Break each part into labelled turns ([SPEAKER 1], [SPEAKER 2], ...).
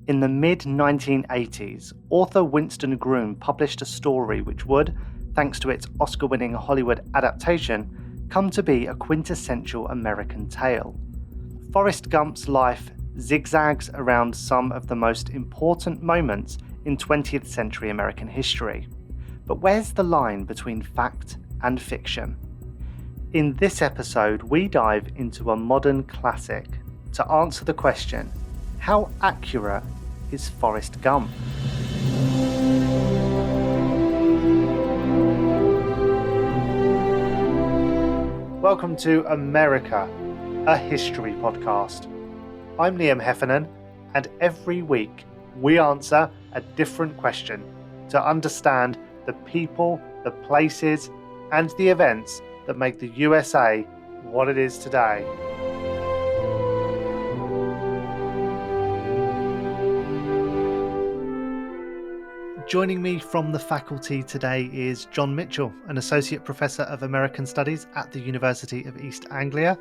[SPEAKER 1] In the mid-1980s, author Winston Groom published a story which would, thanks to its Oscar-winning Hollywood adaptation, come to be a quintessential American tale. Forrest Gump's life zigzags around some of the most important moments in 20th century American history. But where's the line between fact and fiction? In this episode, we dive into a modern classic to answer the question, how accurate is Forrest Gump? Welcome to America, a history podcast. I'm Liam Heffernan, and every week we answer a different question to understand the people, the places, and the events that make the USA what it is today. Joining me from the faculty today is Jon Mitchell, an Associate Professor of American Studies at the University of East Anglia.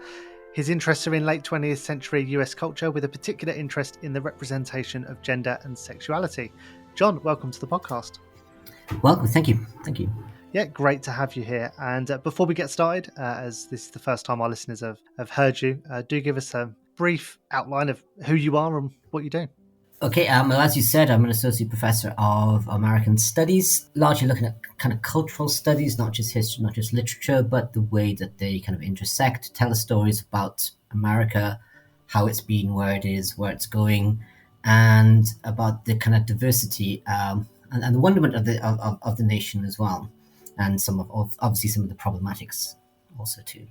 [SPEAKER 1] His interests are in late 20th century US culture with a particular interest in the representation of gender and sexuality. Jon, welcome to the podcast.
[SPEAKER 2] Welcome, thank you.
[SPEAKER 1] Yeah, great to have you here. And before we get started, as this is the first time our listeners have heard you, do give us a brief outline of who you are and what you do.
[SPEAKER 2] Okay, well, as you said, I'm an Associate Professor of American Studies, largely looking at kind of cultural studies, not just history, not just literature, but the way that they kind of intersect, tell us stories about America, how it's been, where it is, where it's going, and about the kind of diversity and the wonderment of the nation as well, and obviously some of the problematics also too.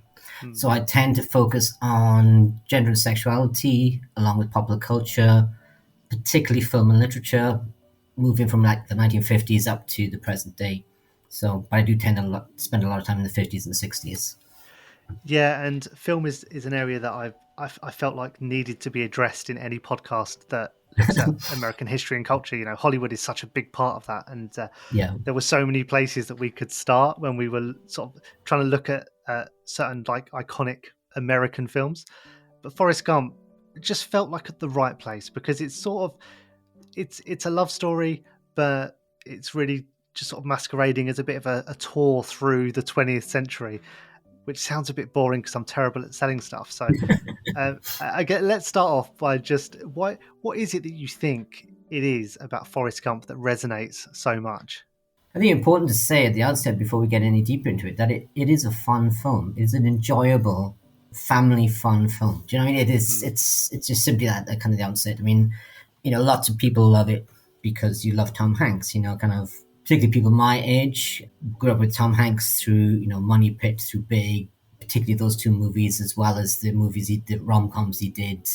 [SPEAKER 2] So I tend to focus on gender and sexuality along with popular culture, particularly film and literature, moving from like the 1950s up to the present day. But I do tend to spend a lot of time in the 50s and 60s.
[SPEAKER 1] Yeah, and film is an area that I felt like needed to be addressed in any podcast that looks at American history and culture. You know, Hollywood is such a big part of that, and there were so many places that we could start when we were sort of trying to look at certain like iconic American films. But Forrest Gump just felt like at the right place because it's sort of it's a love story, but it's really just sort of masquerading as a bit of a tour through the 20th century, which sounds a bit boring because I'm terrible at selling stuff. So let's start off by just what is it that you think it is about Forrest Gump that resonates so much?
[SPEAKER 2] I think it's important to say at the outset before we get any deeper into it that it is a fun film. It's an enjoyable family fun film. Do you know what I mean? It is. It's just simply that kind of the outset. I mean, you know, lots of people love it because you love Tom Hanks. You know, kind of particularly people my age grew up with Tom Hanks through, you know, Money Pit, through Big, particularly those two movies, as well as the movies he did, rom-coms he did,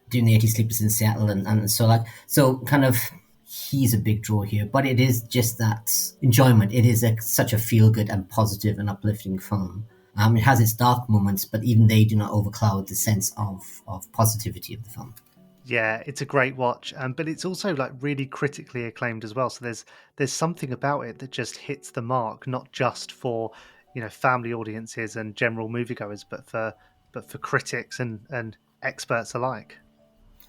[SPEAKER 2] doing the 80 Sleepers in Seattle, and so kind of he's a big draw here. But it is just that enjoyment. It is such a feel-good and positive and uplifting film. It has its dark moments, but even they do not overcloud the sense of positivity of the film.
[SPEAKER 1] Yeah, it's a great watch, but it's also like really critically acclaimed as well. So there's something about it that just hits the mark, not just for, you know, family audiences and general moviegoers, but for critics and experts alike.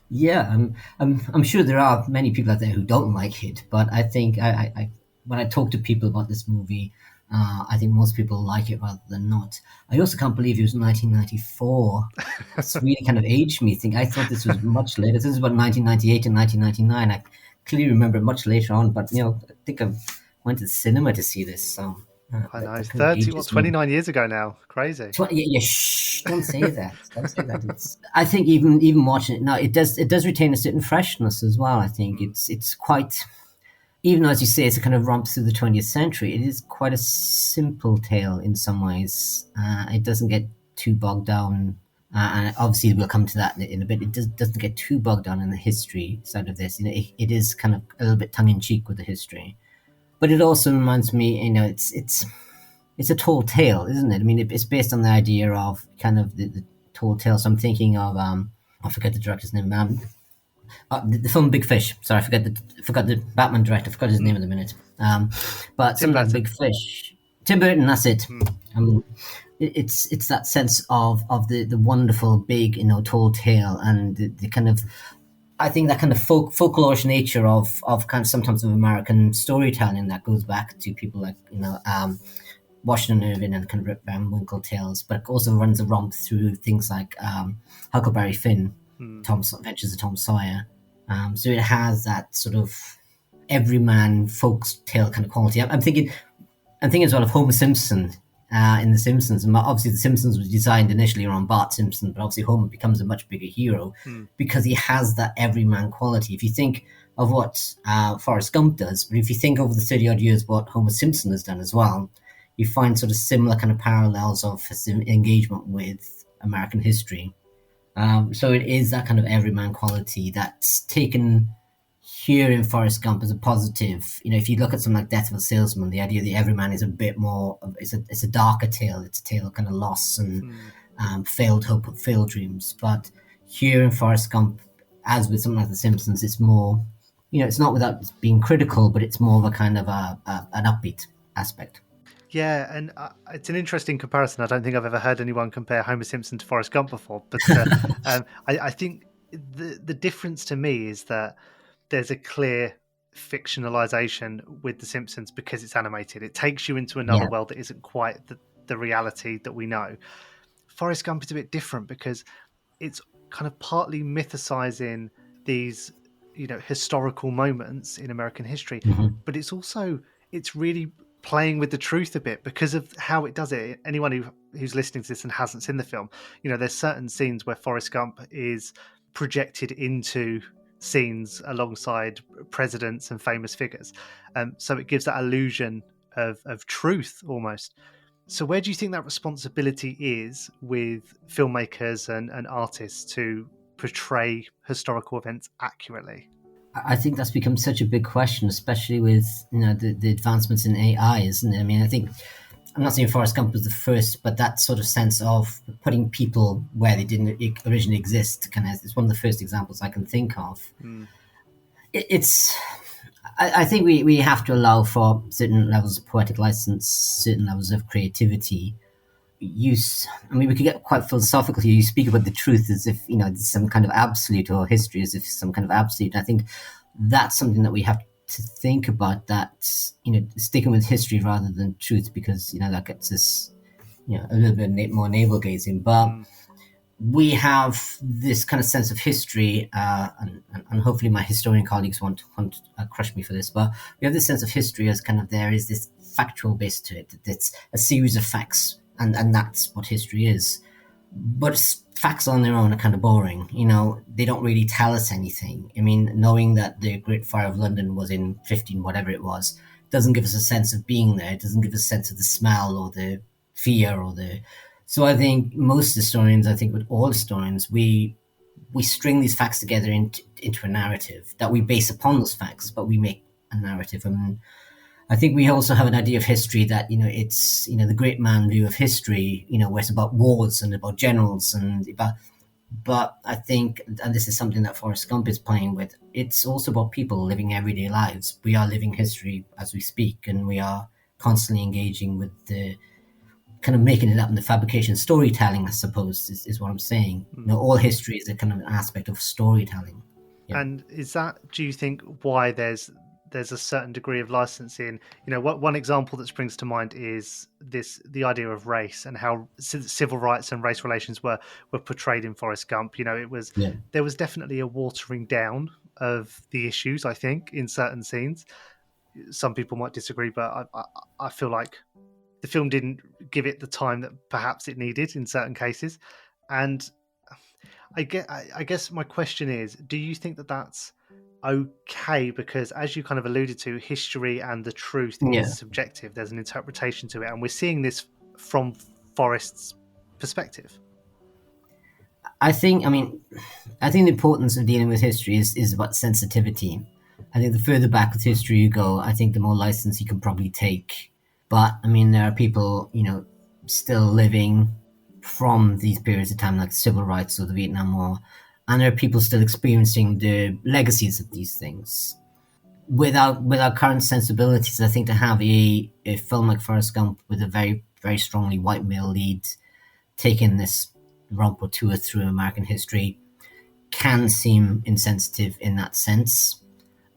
[SPEAKER 2] Yeah, I'm sure there are many people out there who don't like it, but I think I when I talk to people about this movie, I think most people like it rather than not. I also can't believe it was 1994. It's really kind of aged me. I thought this was much later. This is about 1998 and 1999. I clearly remember it much later on, but you know, I think I went to the cinema to see this. So
[SPEAKER 1] I know, 29 years ago now. Crazy.
[SPEAKER 2] Shh, don't say that. Don't say that. I think even watching it now, it does retain a certain freshness as well. I think it's quite. Even though, as you say, it's a kind of romp through the 20th century, it is quite a simple tale in some ways. It doesn't get too bogged down, and obviously we'll come to that in a bit. It doesn't get too bogged down in the history side of this. You know, it is kind of a little bit tongue-in-cheek with the history. But it also reminds me, you know, it's a tall tale, isn't it? I mean, it's based on the idea of kind of the tall tale. So I'm thinking of, I forget the director's name, the film Big Fish. Sorry, I forgot the Batman director. I forgot his name in a minute. But something like Big Fish. Tim Burton, that's it. It's that sense of the wonderful, big, you know, tall tale, and the kind of I think that kind of folklorish nature of kind of sometimes of American storytelling that goes back to people like Washington Irving and kind of Rip Van Winkle tales, but it also runs a romp through things like Huckleberry Finn, Tom's Adventures of Tom Sawyer. So it has that sort of everyman folk tale kind of quality. I'm thinking as well of Homer Simpson in The Simpsons. And obviously, The Simpsons was designed initially around Bart Simpson, but obviously Homer becomes a much bigger hero because he has that everyman quality. If you think of what Forrest Gump does, but if you think over the 30-odd years what Homer Simpson has done as well, you find sort of similar kind of parallels of his engagement with American history. So it is that kind of everyman quality that's taken here in Forrest Gump as a positive. If you look at something like Death of a Salesman, the idea that everyman is a bit more, it's a darker tale. It's a tale of kind of loss and failed hope, failed dreams. But here in Forrest Gump, as with something like The Simpsons, it's more, it's not without being critical, but it's more of a kind of an upbeat aspect.
[SPEAKER 1] Yeah, and it's an interesting comparison. I don't think I've ever heard anyone compare Homer Simpson to Forrest Gump before, but I think the difference to me is that there's a clear fictionalization with The Simpsons because it's animated. It takes you into another world that isn't quite the reality that we know. Forrest Gump is a bit different because it's kind of partly mythicizing these, historical moments in American history, but it's really playing with the truth a bit because of how it does it. Anyone who's listening to this and hasn't seen the film, there's certain scenes where Forrest Gump is projected into scenes alongside presidents and famous figures. So it gives that illusion of truth almost. So where do you think that responsibility is with filmmakers and artists to portray historical events accurately?
[SPEAKER 2] I think that's become such a big question, especially with the advancements in AI, isn't it? I mean, I think I'm not saying Forrest Gump was the first, but that sort of sense of putting people where they didn't originally exist, it's one of the first examples I can think of. I think we have to allow for certain levels of poetic license, certain levels of creativity. We could get quite philosophical here. You speak about the truth as if, it's some kind of absolute, or history as if some kind of absolute. And I think that's something that we have to think about, that, sticking with history rather than truth, because, that gets us, a little bit more navel-gazing. But we have this kind of sense of history, and hopefully my historian colleagues won't crush me for this, but we have this sense of history as kind of, there is this factual base to it. It's a series of facts. And that's what history is. But facts on their own are kind of boring. They don't really tell us anything. I mean, knowing that the Great Fire of London was in 15, whatever it was, doesn't give us a sense of being there. It doesn't give us a sense of the smell or the fear So I think most historians, with all historians, we string these facts together into a narrative that we base upon those facts, but we make a narrative. I think we also have an idea of history that, it's, the great man view of history, where it's about wars and about generals but I think, and this is something that Forrest Gump is playing with, it's also about people living everyday lives. We are living history as we speak, and we are constantly engaging with the kind of making it up in the fabrication storytelling, I suppose, is what I'm saying. All history is a kind of an aspect of storytelling.
[SPEAKER 1] Yeah. And is that, do you think, why there's a certain degree of licensing? One example that springs to mind is the idea of race and how civil rights and race relations were portrayed in Forrest Gump. There was definitely a watering down of the issues, I think, in certain scenes. Some people might disagree, but I feel like the film didn't give it the time that perhaps it needed in certain cases. And I guess my question is, do you think that that's okay? Because as you kind of alluded to, history and the truth is subjective. There's an interpretation to it, and we're seeing this from Forrest's perspective.
[SPEAKER 2] I think the importance of dealing with history is about sensitivity. I think the further back with history you go, I think the more license you can probably take. But there are people, still living from these periods of time, like civil rights or the Vietnam War, and there are people still experiencing the legacies of these things. With our current sensibilities, I think to have a film like Forrest Gump with a very, very strongly white male lead taking this romp or tour through American history, can seem insensitive in that sense.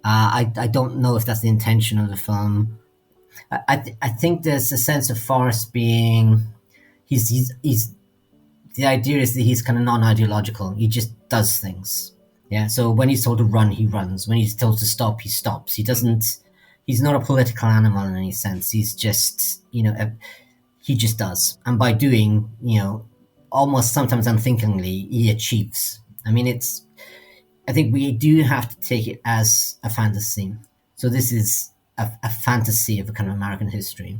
[SPEAKER 2] I don't know if that's the intention of the film. I think there's a sense of Forrest being he's the idea is that he's kind of non-ideological. He just does things. Yeah. So when he's told to run, he runs. When he's told to stop, he stops. He's not a political animal in any sense. He's just, he just does. And by doing, almost sometimes unthinkingly, he achieves. I mean, I think we do have to take it as a fantasy. So this is a fantasy of a kind of American history.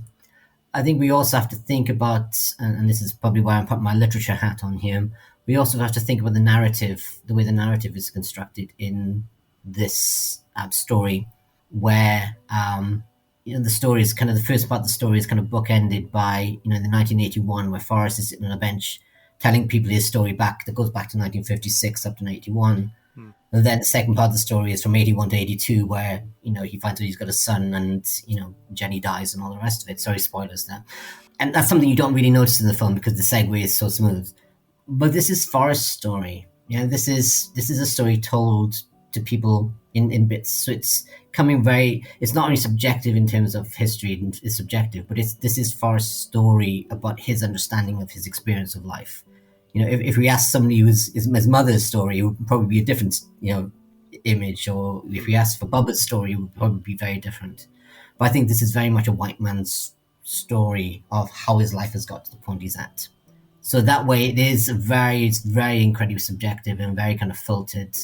[SPEAKER 2] I think we also have to think about, and this is probably why I'm putting my literature hat on here, we also have to think about the narrative, the way the narrative is constructed in this story, where, the story is kind of, the first part of the story is kind of bookended by, the 1981, where Forrest is sitting on a bench telling people his story that goes back to 1956 up to 81. And then the second part of the story is from 81 to 82, where, he finds out he's got a son and, Jenny dies and all the rest of it. Sorry, spoilers there. And that's something you don't really notice in the film because the segue is so smooth. But this is Forrest's story. This is a story told to people in bits. So it's it's not only subjective in terms of history, it's subjective, but this is Forrest's story about his understanding of his experience of life. If we ask somebody his mother's story, it would probably be a different, image. Or if we ask for Bubba's story, it would probably be very different. But I think this is very much a white man's story of how his life has got to the point he's at. So that way, it's very incredibly subjective and very kind of filtered.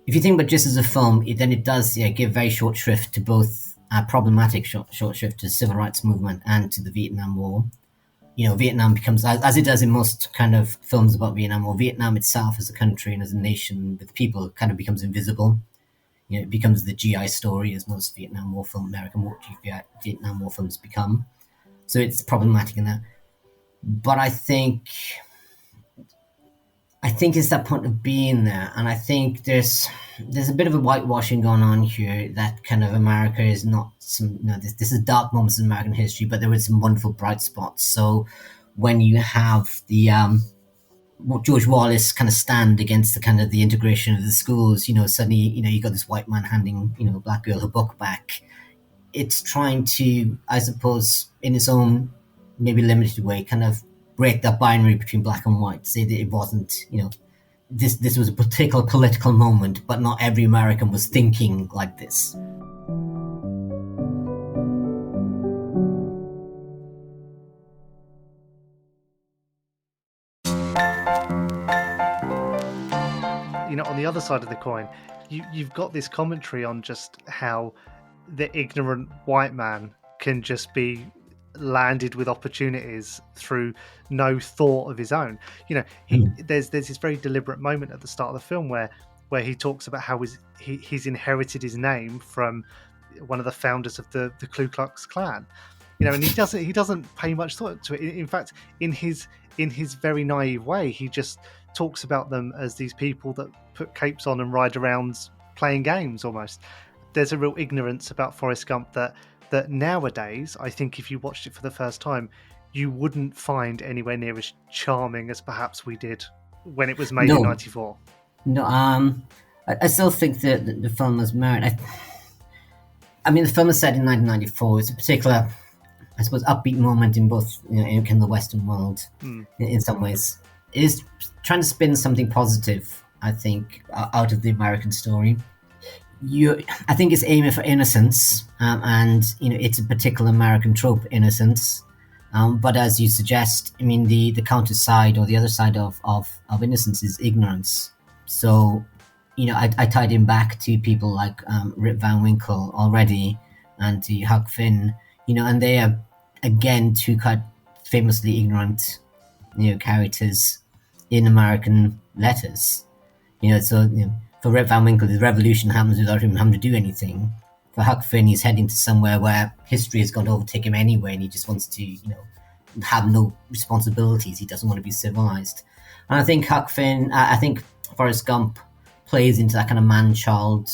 [SPEAKER 2] If you think about it just as a film, then it does give very short shrift to both problematic short shrift to the civil rights movement and to the Vietnam War. Vietnam becomes, as it does in most kind of films about Vietnam, or Vietnam itself as a country and as a nation with people kind of becomes invisible. It becomes the GI story, as most Vietnam War Vietnam War films become. So it's problematic in that. But I think it's that point of being there, and I think there's a bit of a whitewashing going on here, that kind of America is not some, this is dark moments in American history, but there were some wonderful bright spots. So when you have the George Wallace kind of stand against the kind of the integration of the schools, suddenly, you got this white man handing, a black girl her book back. It's trying to, I suppose, in its own maybe limited way, kind of break that binary between black and white, say that it wasn't, this was a particular political moment, but not every American was thinking like this.
[SPEAKER 1] On the other side of the coin, you've got this commentary on just how the ignorant white man can just be landed with opportunities through no thought of his own. There's this very deliberate moment at the start of the film where he talks about how he's inherited his name from one of the founders of the Ku Klux Klan. And he doesn't pay much thought to it. In fact, in his very naive way, he just talks about them as these people that put capes on and ride around playing games almost. There's a real ignorance about Forrest Gump that nowadays, I think if you watched it for the first time, you wouldn't find anywhere near as charming as perhaps we did when it was made in 94.
[SPEAKER 2] No, I still think that the film was merit. I mean, the film is set in 1994. It's a particular, I suppose, upbeat moment in both, in the Western world, in some ways. It is trying to spin something positive, I think, out of the American story. I think it's aiming for innocence, and it's a particular American trope, innocence. But as you suggest, I mean, the counter side or the other side of innocence is ignorance. So, I tied him back to people like Rip Van Winkle already, and to Huck Finn, and they are again two quite famously ignorant, characters in American letters. For Rip Van Winkle, the revolution happens without him having to do anything. For Huck Finn, he's heading to somewhere where history is going to overtake him anyway, and he just wants to, have no responsibilities. He doesn't want to be civilized. And I think I think Forrest Gump plays into that kind of man-child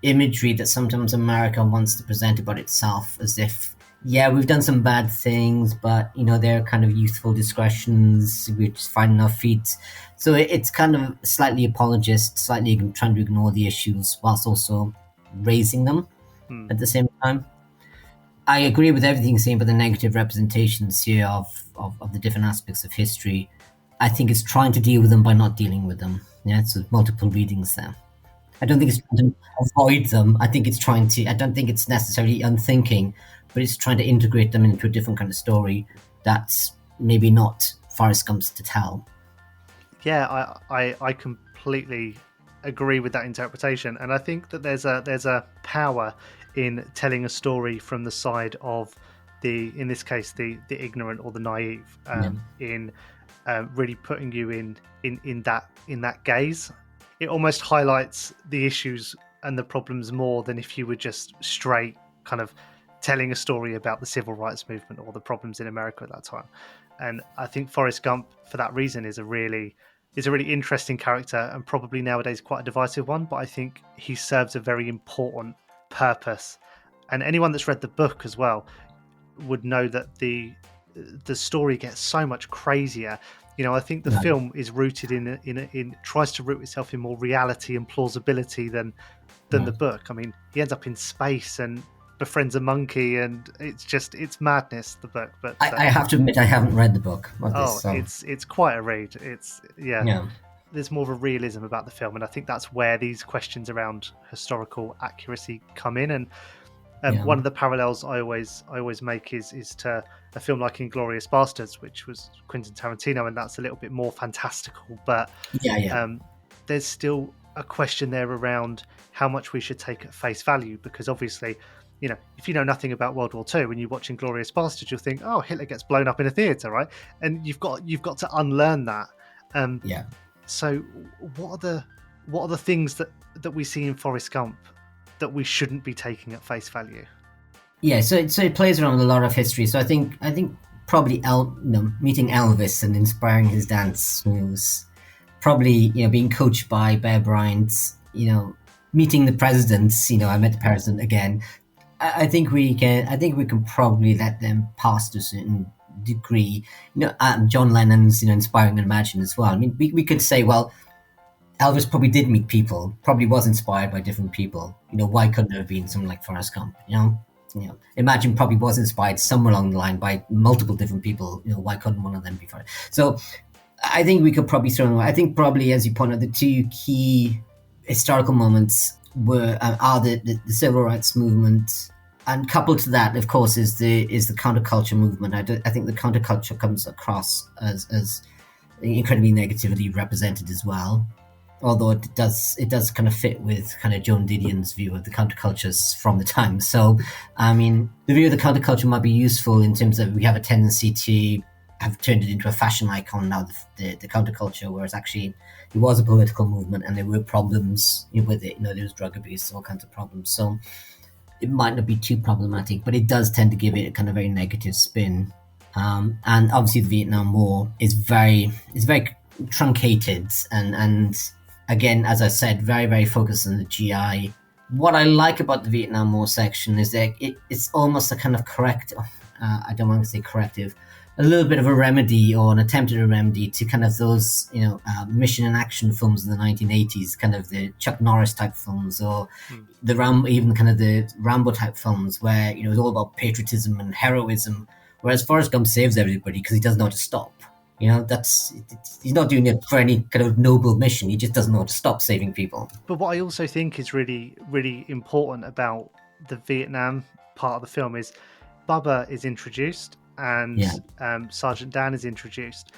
[SPEAKER 2] imagery that sometimes America wants to present about itself, as if yeah, we've done some bad things, but they're kind of youthful discretions. We're just finding our feet. So it's kind of slightly apologist, slightly trying to ignore the issues whilst also raising them at the same time. I agree with everything you're saying about the negative representations here of the different aspects of history. I think it's trying to deal with them by not dealing with them. Yeah, so multiple readings there. I don't think it's trying to avoid them. I don't think it's necessarily unthinking, but it's trying to integrate them into a different kind of story that's maybe not Forrest Gump's to tell.
[SPEAKER 1] Yeah, I completely agree with that interpretation, and I think that there's a power in telling a story from the side of in this case the ignorant or the naive, in really putting you in that gaze. It almost highlights the issues and the problems more than if you were just straight kind of telling a story about the civil rights movement or the problems in America at that time. And I think Forrest Gump, for that reason, is a really interesting character, and probably nowadays quite a divisive one, but I think he serves a very important purpose. And anyone that's read the book as well would know that the story gets so much crazier. I think the film is rooted in tries to root itself in more reality and plausibility than the book. I mean, he ends up in space and befriends a monkey, and it's madness, the book. But
[SPEAKER 2] I have to admit, I haven't read the book.
[SPEAKER 1] It's quite a read. There's more of a realism about the film, and I think that's where these questions around historical accuracy come in. And one of the parallels I always make is to a film like Inglourious Basterds, which was Quentin Tarantino, and that's a little bit more fantastical, but there's still a question there around how much we should take at face value, because obviously, if you know nothing about World War II, when you watch Inglourious Basterds, you'll think, oh, Hitler gets blown up in a theatre, right? And you've got to unlearn that. So what are the things that we see in Forrest Gump that we shouldn't be taking at face value?
[SPEAKER 2] Yeah, so it plays around with a lot of history. So I think probably meeting Elvis and inspiring his dance moves, probably being coached by Bear Bryant, meeting the presidents. I met the president again. I think we can probably let them pass to a certain degree. John Lennon's inspiring and imagine as well. I mean, we could say, well, Elvis probably did meet people, probably was inspired by different people. Why couldn't it have been someone like Forrest Gump? Imagine probably was inspired somewhere along the line by multiple different people. Why couldn't one of them be Forrest? So I think we could probably throw them away. I think probably, as you pointed out, the two key historical moments are the civil rights movement, and coupled to that, of course, is the counterculture movement. I think the counterculture comes across as incredibly negatively represented as well. Although it does kind of fit with kind of Joan Didion's view of the countercultures from the time. So, I mean, the view of the counterculture might be useful in terms of we have a tendency to have turned it into a fashion icon now, the counterculture, whereas actually it was a political movement and there were problems with it. There was drug abuse, all kinds of problems. So it might not be too problematic, but it does tend to give it a kind of very negative spin. And obviously the Vietnam War is very truncated and again, as I said, very, very focused on the GI. What I like about the Vietnam War section is that it's almost a kind of corrective, I don't want to say corrective, a little bit of a remedy or an attempt at a remedy to kind of those, mission and action films in the 1980s, kind of the Chuck Norris type films, or even kind of the Rambo type films where, it's all about patriotism and heroism, whereas Forrest Gump saves everybody because he doesn't know how to stop. He's not doing it for any kind of noble mission. He just doesn't know how to stop saving people.
[SPEAKER 1] But what I also think is really, really important about the Vietnam part of the film is Bubba is introduced and Sergeant Dan is introduced.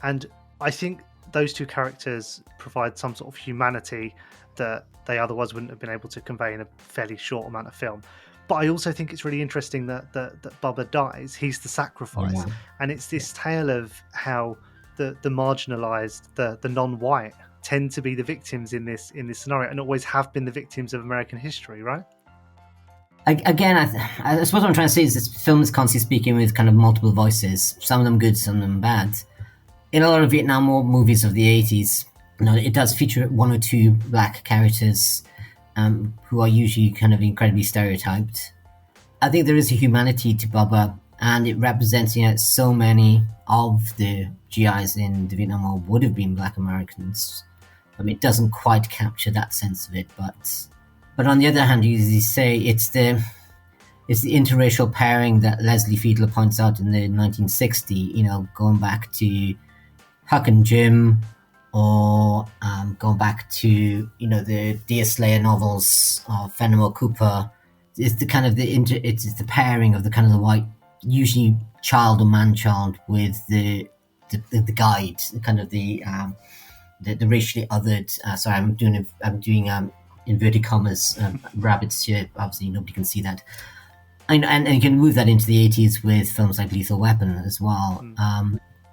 [SPEAKER 1] And I think those two characters provide some sort of humanity that they otherwise wouldn't have been able to convey in a fairly short amount of film. But I also think it's really interesting that Bubba dies. He's the sacrifice. And it's this tale of how the marginalized, the non-white tend to be the victims in this scenario, and always have been the victims of American history, right?
[SPEAKER 2] Again, I suppose what I'm trying to say is this film is constantly speaking with kind of multiple voices, some of them good, some of them bad. In a lot of Vietnam War movies of the 80s, it does feature one or two black characters who are usually kind of incredibly stereotyped. I think there is a humanity to Bubba, and it represents, so many of the GIs in the Vietnam War would have been Black Americans. I mean, it doesn't quite capture that sense of it, but on the other hand, you say it's the interracial pairing that Leslie Fiedler points out in the 1960, going back to Huck and Jim, or going back to the Deerslayer novels of Fenimore Cooper. It's the kind of it's the pairing of the kind of the white, usually child or man child, with the guide, kind of the racially othered. Sorry, I'm doing inverted commas, rabbits here. Obviously, nobody can see that. And you can move that into the 80s with films like Lethal Weapon as well.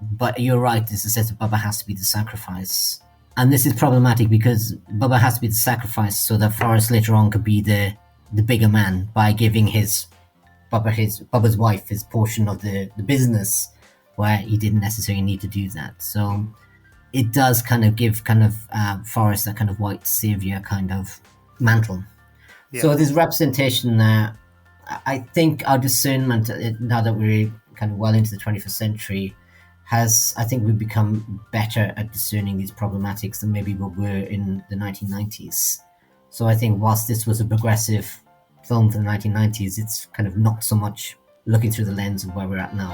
[SPEAKER 2] But you're right, there's a sense that Bubba has to be the sacrifice. And this is problematic because Bubba has to be the sacrifice so that Forrest later on could be the bigger man by giving Bubba's wife his portion of the business, where he didn't necessarily need to do that. So it does kind of give Forrest that kind of white savior kind of mantle. Yeah. So this representation there, I think our discernment, now that we're kind of well into the 21st century, I think we've become better at discerning these problematics than maybe we were in the 1990s. So I think whilst this was a progressive film for the 1990s, it's kind of not so much looking through the lens of where we're at now.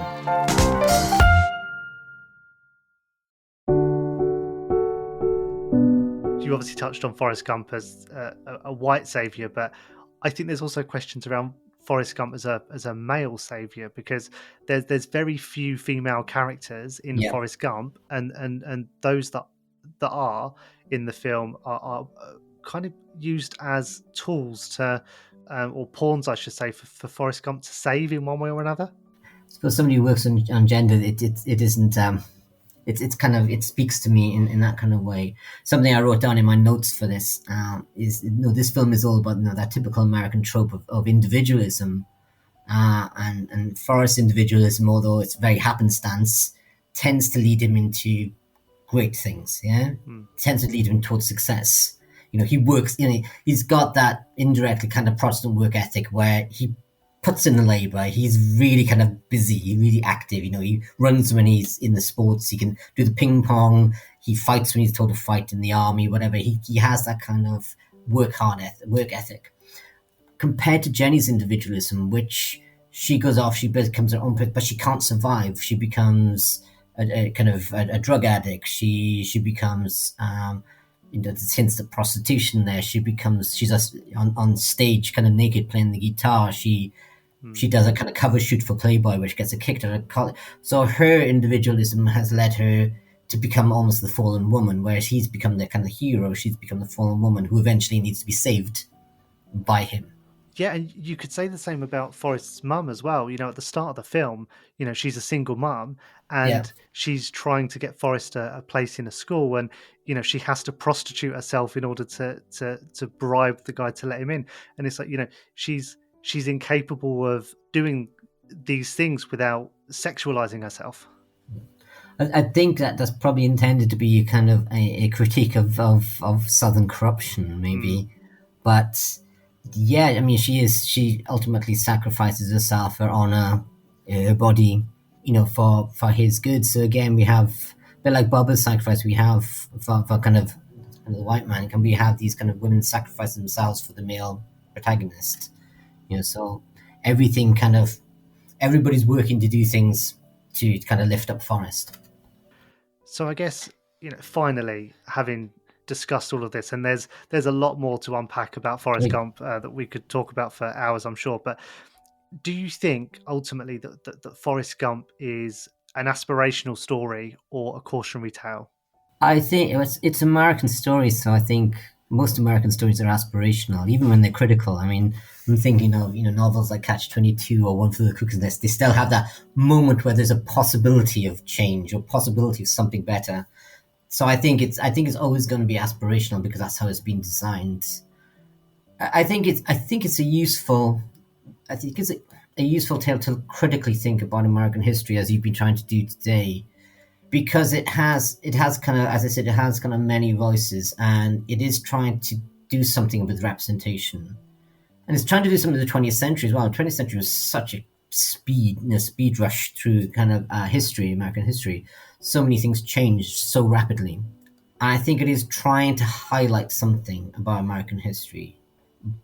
[SPEAKER 1] You obviously touched on Forrest Gump as a white savior, but I think there's also questions around Forrest Gump as a male savior, because there's very few female characters in Forrest Gump, and those that are in the film are kind of used as tools to or pawns, I should say, for Forrest Gump to save in one way or another.
[SPEAKER 2] I suppose somebody who works on gender, it isn't. It's kind of, it speaks to me in that kind of way. Something I wrote down in my notes for this is, this film is all about that typical American trope of individualism, and Forrest's individualism, although it's very happenstance, tends to lead him into great things. Tends to lead him towards success. He works. He's got that indirectly kind of Protestant work ethic where he puts in the labor. He's really kind of busy, really active. He runs when he's in the sports. He can do the ping pong. He fights when he's told to fight in the army, whatever. He has that kind of work ethic. Compared to Jenny's individualism, which she goes off, she becomes her own person, but she can't survive. She becomes a kind of a drug addict. She becomes, there's hints of prostitution there. She's on stage, kind of naked, playing the guitar. She does a kind of cover shoot for Playboy, which gets her kicked out of college. So her individualism has led her to become almost the fallen woman, whereas he's become the kind of hero. She's become the fallen woman who eventually needs to be saved by him.
[SPEAKER 1] Yeah, and you could say the same about Forrest's mum as well. At the start of the film, she's a single mum, and she's trying to get Forrest a place in a school, and she has to prostitute herself in order to bribe the guy to let him in. And it's like, she's incapable of doing these things without sexualizing herself.
[SPEAKER 2] I think that's probably intended to be kind of a critique of Southern corruption, maybe. But yeah, I mean, she ultimately sacrifices herself, her honor, her body, for his good. So again, we have a bit like Bubba's sacrifice. We have for kind of the white man. Can we have these kind of women sacrifice themselves for the male protagonist? So everybody's working to do things to kind of lift up Forrest.
[SPEAKER 1] So I guess, finally, having discussed all of this, and there's a lot more to unpack about Forrest Gump that we could talk about for hours, I'm sure. But do you think ultimately that Forrest Gump is an aspirational story or a cautionary tale?
[SPEAKER 2] I think it's American stories, so I think most American stories are aspirational, even when they're critical. I mean, I'm thinking of novels like Catch-22 or One Flew Over the Cuckoo's Nest. They still have that moment where there's a possibility of change or possibility of something better. So I think it's always going to be aspirational because that's how it's been designed. I think it's a useful tale to critically think about American history, as you've been trying to do today, because it has kind of, as I said, it has kind of many voices, and it is trying to do something with representation. And it's trying to do something in the 20th century as well. The 20th century was such a speed rush through kind of history, American history. So many things changed so rapidly. And I think it is trying to highlight something about American history.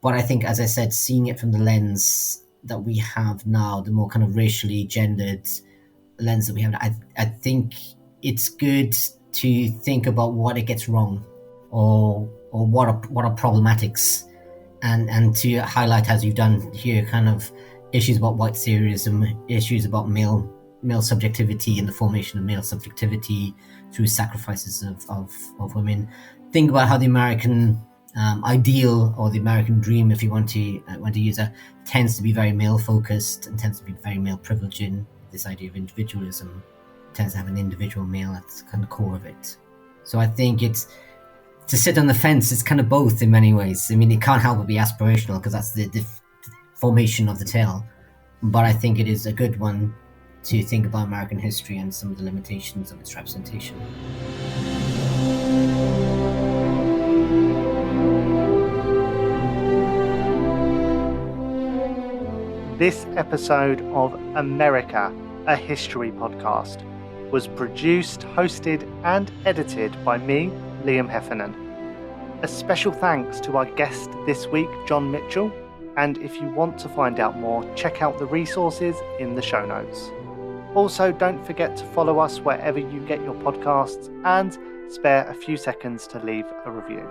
[SPEAKER 2] But I think, as I said, seeing it from the lens that we have now, the more kind of racially gendered lens that we have, I think it's good to think about what it gets wrong, or what are problematics, and to highlight, as you've done here, kind of issues about white theorism, issues about male subjectivity and the formation of male subjectivity through sacrifices of women. Think about how the American ideal, or the American dream, if you want to use that, tends to be very male focused and tends to be very male privileging. This idea of individualism tends to have an individual male at the kind of core of it. So I think it's to sit on the fence. It's kind of both in many ways. I mean, it can't help but be aspirational because that's the formation of the tale. But I think it is a good one to think about American history and some of the limitations of its representation.
[SPEAKER 1] This episode of America, a History Podcast, was produced, hosted, and edited by me, Liam Heffernan. A special thanks to our guest this week, Jon Mitchell, and if you want to find out more, check out the resources in the show notes. Also, don't forget to follow us wherever you get your podcasts and spare a few seconds to leave a review.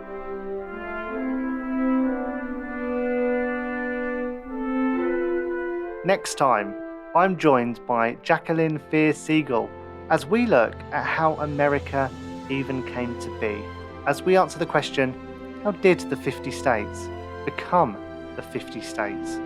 [SPEAKER 1] Next time, I'm joined by Jacqueline Fear-Siegel as we look at how America even came to be, as we answer the question, how did the 50 states become the 50 states?